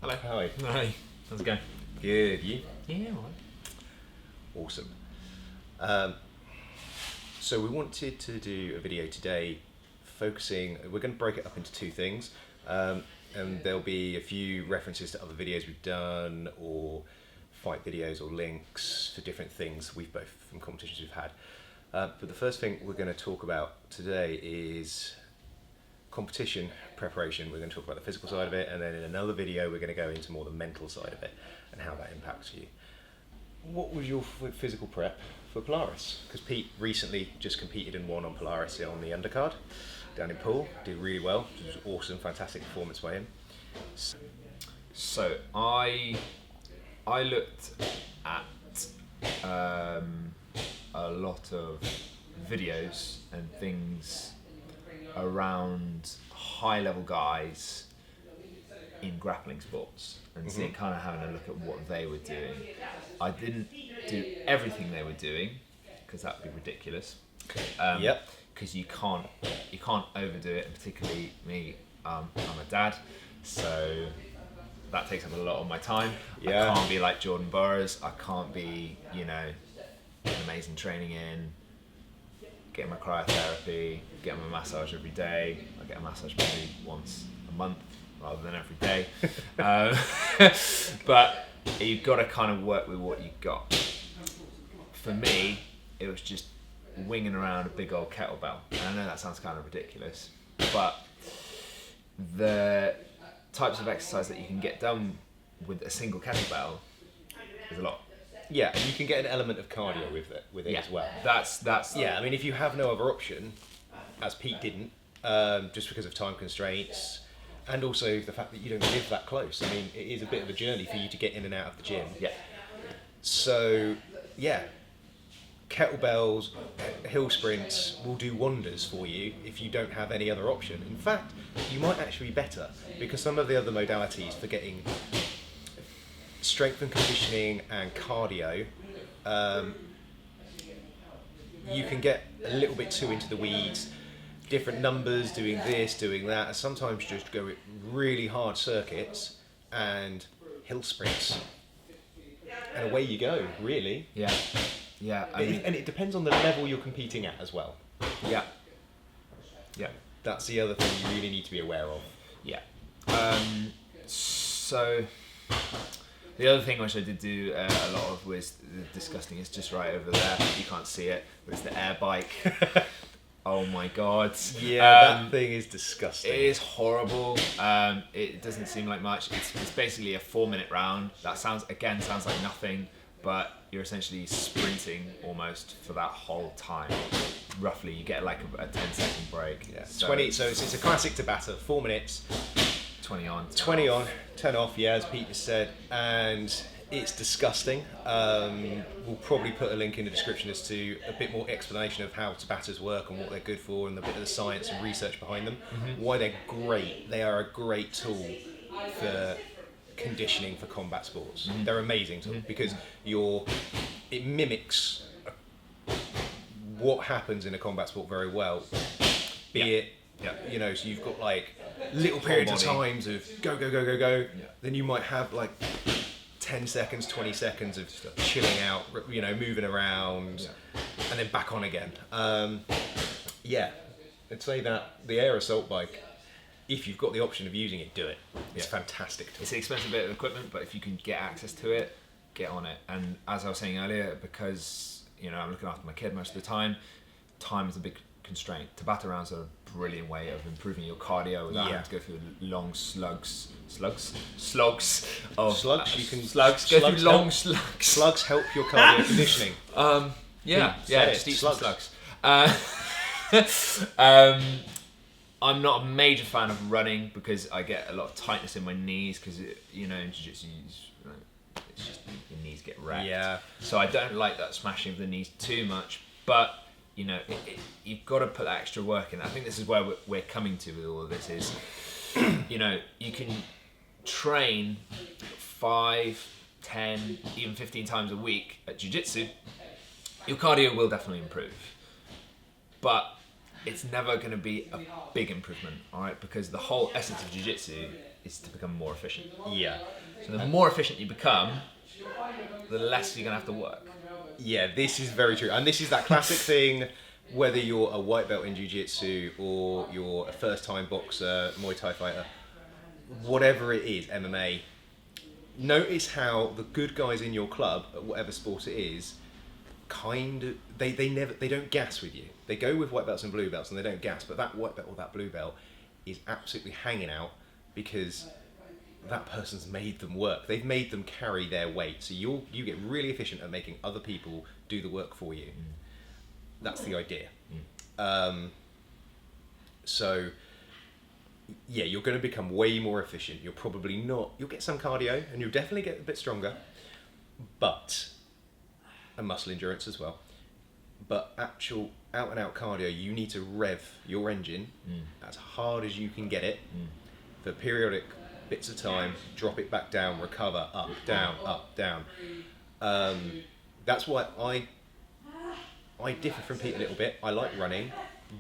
Hello. Hi. Hi. How's it going? Good. You? Yeah, all right. Awesome. So we wanted to do a video today focusing, we're going to break it up into two things. And there'll be a few references to other videos we've done or fight videos or links for different things we've both from competitions we've had. But the first thing we're going to talk about today is competition preparation. We're going to talk about the physical side of it, and then in another video we're going to go into more the mental side of it and how that impacts you. What was your physical prep for Polaris? Because Pete recently just competed and won on Polaris on the undercard down in Poole. Did really well. It was awesome, fantastic performance by him. So I looked at a lot of videos and things around high level guys in grappling sports and seeing kind of having a look at what they were doing. I didn't do everything they were doing because that would be ridiculous. Because you can't overdo it, and particularly me. I'm a dad, so that takes up a lot of my time. Yeah. I can't be like Jordan Burroughs. I can't be, amazing training in, getting my cryotherapy, getting my massage every day. I get a massage maybe once a month rather than every day. But you've got to kind of work with what you've got. For me, it was just winging around a big old kettlebell. And I know that sounds kind of ridiculous, but the types of exercise that you can get done with a single kettlebell is a lot. Yeah, and you can get an element of cardio with it as well. That's Yeah, I mean, if you have no other option, as Pete didn't, just because of time constraints, and also the fact that you don't live that close. I mean, it is a bit of a journey for you to get in and out of the gym. Yeah. So, yeah, kettlebells, hill sprints will do wonders for you if you don't have any other option. In fact, you might actually be better because some of the other modalities for getting strength and conditioning and cardio, you can get a little bit too into the weeds, different numbers, doing this, doing that, and sometimes just go with really hard circuits and hill sprints, and away you go, really. Yeah. And it depends on the level you're competing at as well. Yeah. That's the other thing you really need to be aware of. Yeah. So the other thing which I did do a lot of was disgusting. It's just right over there. You can't see it, but it's the air bike. Oh my god. Yeah, that thing is disgusting. It is horrible. It doesn't seem like much. It's basically a 4-minute round. That sounds like nothing, but you're essentially sprinting almost for that whole time. Roughly, you get like a 10-second break. Yeah. So it's a classic Tabata, 4 minutes. 20 on. 20 on, 10 off, yeah, as Pete just said, and it's disgusting. We'll probably put a link in the description as to a bit more explanation of how Tabatas work and what they're good for and a bit of the science and research behind them. Why they're great. They are a great tool for conditioning for combat sports. They're amazing tool because it mimics what happens in a combat sport very well. So you've got like little periods of times of go, then you might have like 10 seconds, 20 seconds of chilling out, moving around, and then back on again. I'd say that the air assault bike, if you've got the option of using it, do it. It's fantastic. It's an expensive bit of equipment, but if you can get access to it, get on it. And as I was saying earlier, because I'm looking after my kid most of the time is a big constraint. Tabata rounds are a brilliant way of improving your cardio without having to go through long slugs. Go through long slugs. Slugs help your cardio conditioning. Just eat some slugs. I'm not a major fan of running because I get a lot of tightness in my knees because in Jiu-Jitsu it's just your knees get wrecked. Yeah. So I don't like that smashing of the knees too much, but you've got to put that extra work in. I think this is where we're coming to with all of this is, you can train 5, 10, even 15 times a week at Jiu-Jitsu. Your cardio will definitely improve, but it's never going to be a big improvement, all right? Because the whole essence of Jiu-Jitsu is to become more efficient. Yeah. So the more efficient you become, the less you're going to have to work. Yeah, this is very true. And this is that classic thing, whether you're a white belt in Jiu-Jitsu or you're a first-time boxer, Muay Thai fighter, whatever it is, MMA, notice how the good guys in your club, at whatever sport it is, they don't gas with you. They go with white belts and blue belts and they don't gas, but that white belt or that blue belt is absolutely hanging out because that person's made them work. They've made them carry their weight. So you get really efficient at making other people do the work for you. That's the idea. So yeah, you're going to become way more efficient. You'll get some cardio and you'll definitely get a bit stronger, and muscle endurance as well. But actual out and out cardio, you need to rev your engine as hard as you can get it for periodic bits of time, drop it back down, recover, up, down, up, down. That's why I differ from Pete a little bit. I like running,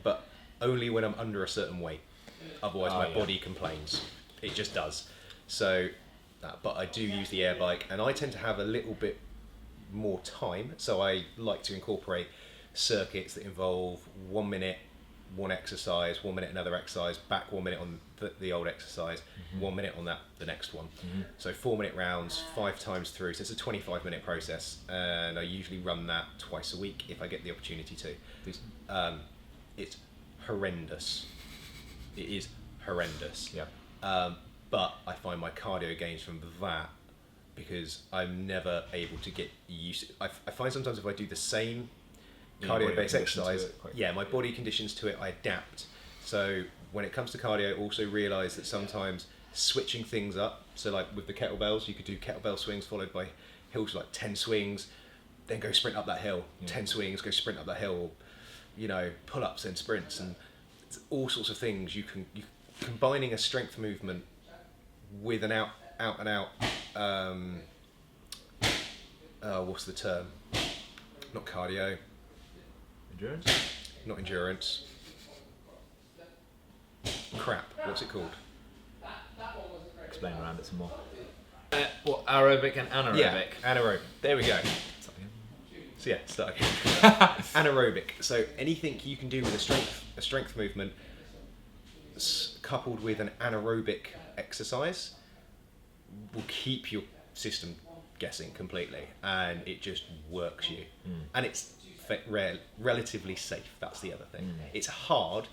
but only when I'm under a certain weight. Otherwise my body complains. It just does. So, but I do use the air bike, and I tend to have a little bit more time, so I like to incorporate circuits that involve 1 minute, one exercise, 1 minute another exercise, back 1 minute on the old exercise, 1 minute on the next one. So 4-minute rounds, 5 times through. So it's a 25-minute process, and I usually run that twice a week if I get the opportunity to. It's horrendous. It is horrendous. Yeah. But I find my cardio gains from that because I'm never able to get used to it. I find sometimes if I do the same cardio-based exercise, my body conditions to it, I adapt. So when it comes to cardio, also realise that sometimes switching things up, so like with the kettlebells, you could do kettlebell swings followed by hills, like 10 swings, then go sprint up that hill, 10 swings, go sprint up that hill, pull-ups and sprints, and all sorts of things. You combining a strength movement with an out and out, what's the term? Not cardio. Endurance? Not endurance. Crap, what's it called? Explain around it some more. Aerobic and anaerobic. Yeah, anaerobic. There we go. So yeah, start again. Anaerobic. So anything you can do with a strength movement coupled with an anaerobic exercise will keep your system guessing completely, and it just works you. And it's relatively safe. That's the other thing. It's hard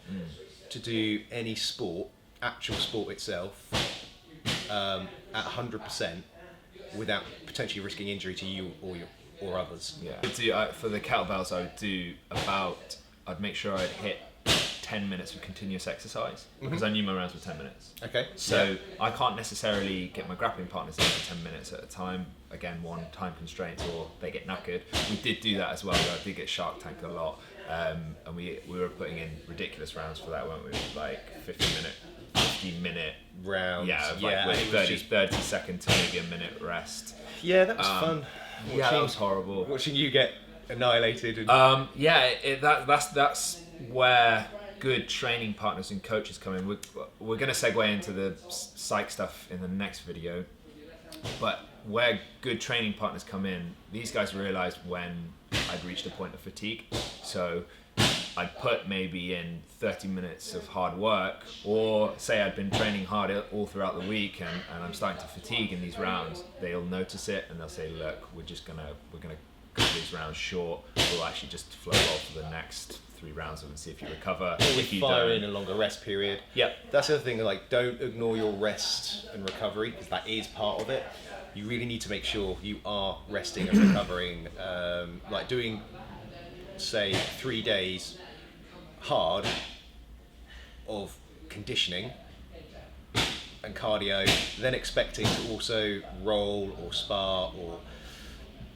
to do any sport, actual sport itself, at 100% without potentially risking injury to you or others. Yeah. For the kettlebells, I'd make sure I'd hit 10 minutes of continuous exercise because I knew my rounds were 10 minutes. Okay. So I can't necessarily get my grappling partners in for 10 minutes at a time. Again, one, time constraints, or they get knackered. We did do that as well. I did get Shark Tank a lot, and we were putting in ridiculous rounds for that, weren't we? Like 50 minute rounds. Yeah, with 30 seconds to maybe a minute rest. Yeah, that was fun. That was horrible. Watching you get annihilated. And... that's where good training partners and coaches come in. We're going to segue into the psych stuff in the next video, but where good training partners come in, these guys realized when I'd reached a point of fatigue. So I'd put maybe in 30 minutes of hard work, or say I'd been training hard all throughout the week and I'm starting to fatigue in these rounds. They'll notice it and they'll say, look, we're gonna cut these rounds short. We'll actually just flow well for the next 3 rounds and see if you recover. If you fire don't, in a longer rest period. Yep. That's the other thing, like, don't ignore your rest and recovery, because that is part of it. You really need to make sure you are resting and recovering. Like doing, say, 3 days hard of conditioning and cardio, then expecting to also roll or spar or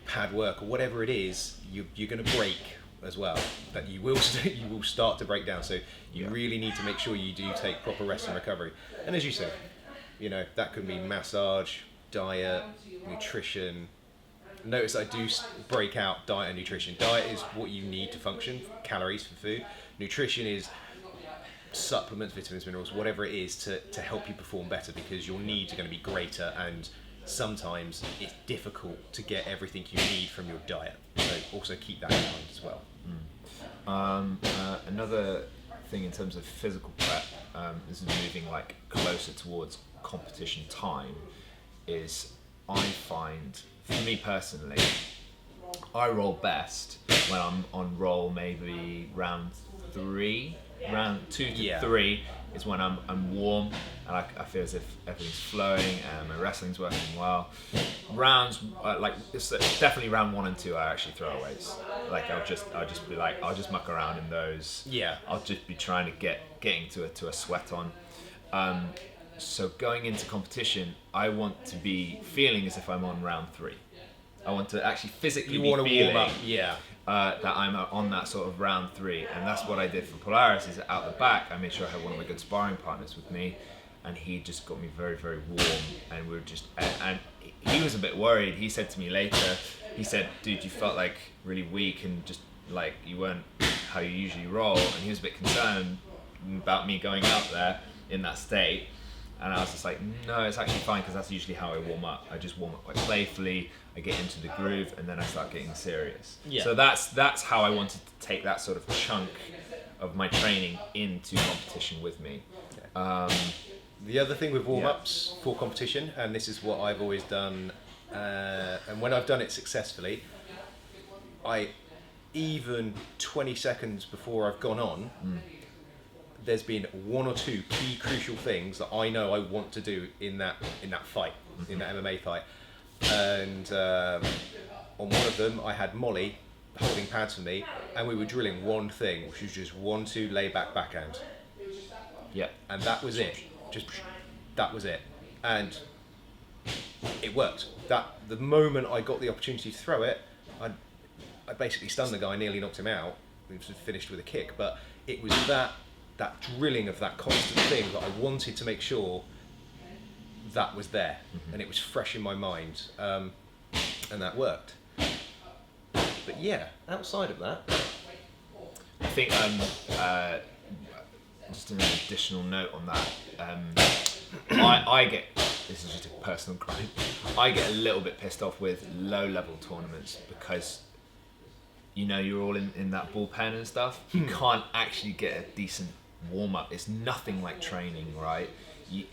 pad work or whatever it is, you're going to break as well. That you will start to break down. So you really need to make sure you do take proper rest and recovery. And as you said, that could be massage, diet, nutrition. Notice I do break out diet and nutrition. Diet is what you need to function, calories for food. Nutrition is supplements, vitamins, minerals, whatever it is to help you perform better, because your needs are going to be greater, and sometimes it's difficult to get everything you need from your diet. So also keep that in mind as well. Another thing in terms of physical prep, this is moving like closer towards competition time, is I find, for me personally, I roll best when I'm on roll maybe round 3, round 2 to 3 is when I'm warm and I feel as if everything's flowing and my wrestling's working well. Rounds like it's definitely round 1 and 2 are actually throwaways. Like I'll just muck around in those. Yeah. I'll just be trying to getting to a sweat on. So going into competition, I want to be feeling as if I'm on round 3. I want to actually physically be feeling warm up. that I'm on that sort of round 3, and that's what I did for Polaris. Is out the back, I made sure I had one of my good sparring partners with me, and he just got me very, very warm, and we were just, and he was a bit worried. He said to me later, he said, "Dude, you felt like really weak and just like you weren't how you usually roll," and he was a bit concerned about me going out there in that state. And I was just like, no, it's actually fine, because that's usually how I warm up. I just warm up quite playfully, I get into the groove, and then I start getting serious. Yeah. So that's how I wanted to take that sort of chunk of my training into competition with me. The other thing with warm-ups for competition, and this is what I've always done, and when I've done it successfully, even 20 seconds before I've gone on, there's been 1 or 2 key crucial things that I know I want to do in that fight, in that MMA fight. And on one of them, I had Molly holding pads for me, and we were drilling one thing, which was just 1-2 lay back backhand. Yeah. And that was it. That was it. And it worked. The moment I got the opportunity to throw it, I basically stunned the guy, nearly knocked him out. He was finished with a kick, but it was that drilling of that constant thing that I wanted to make sure that was there, and it was fresh in my mind, and that worked. But yeah, outside of that, I think just an additional note on that. I get, this is just a personal gripe, I get a little bit pissed off with low-level tournaments, because you're all in that bullpen and stuff. You can't actually get a decent warm-up. It's nothing like training, right?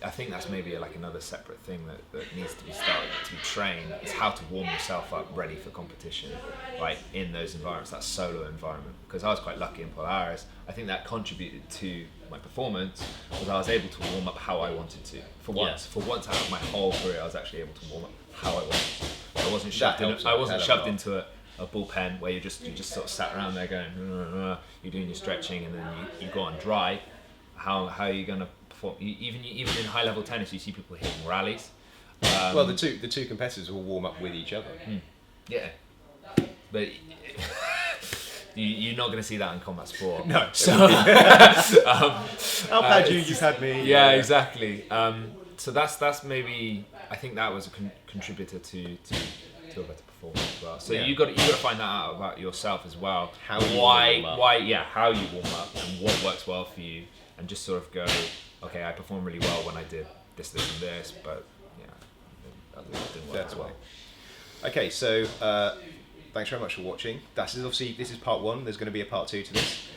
I think that's maybe like another separate thing that needs to be started to be trained, is how to warm yourself up ready for competition, right, in those environments, that solo environment. Because I was quite lucky in Polaris. I think that contributed to my performance, because I was able to warm up how I wanted to. For once out of my whole career, I was actually able to warm up how I wanted to. I wasn't shoved into a bullpen where you just sort of sat around there going, you're doing your stretching, and then you go on dry. How are you going to perform? Even in high level tennis, you see people hitting rallies. Well, the two competitors will warm up with each other. Yeah, but you're not going to see that in combat sport. No. So I've had you, you've had me. Yeah, exactly. So that's maybe, I think that was a contributor to a better performance as well. So you got to find that out about yourself as well. How you warm up and what works well for you, and just sort of go, okay, I performed really well when I did this, and this, but it didn't work as well. Okay, so thanks very much for watching. This is part 1. There's going to be a part 2 to this,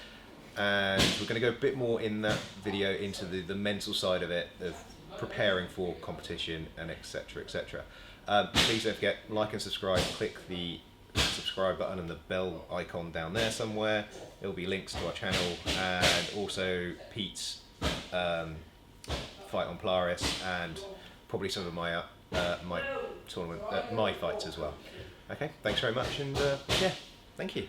and we're going to go a bit more in that video into the mental side of it, of preparing for competition and etc. Please don't forget, like and subscribe. Click the subscribe button and the bell icon down there somewhere. There will be links to our channel, and also Pete's fight on Polaris, and probably some of my my tournament, my fights as well. Okay, thanks very much, and thank you.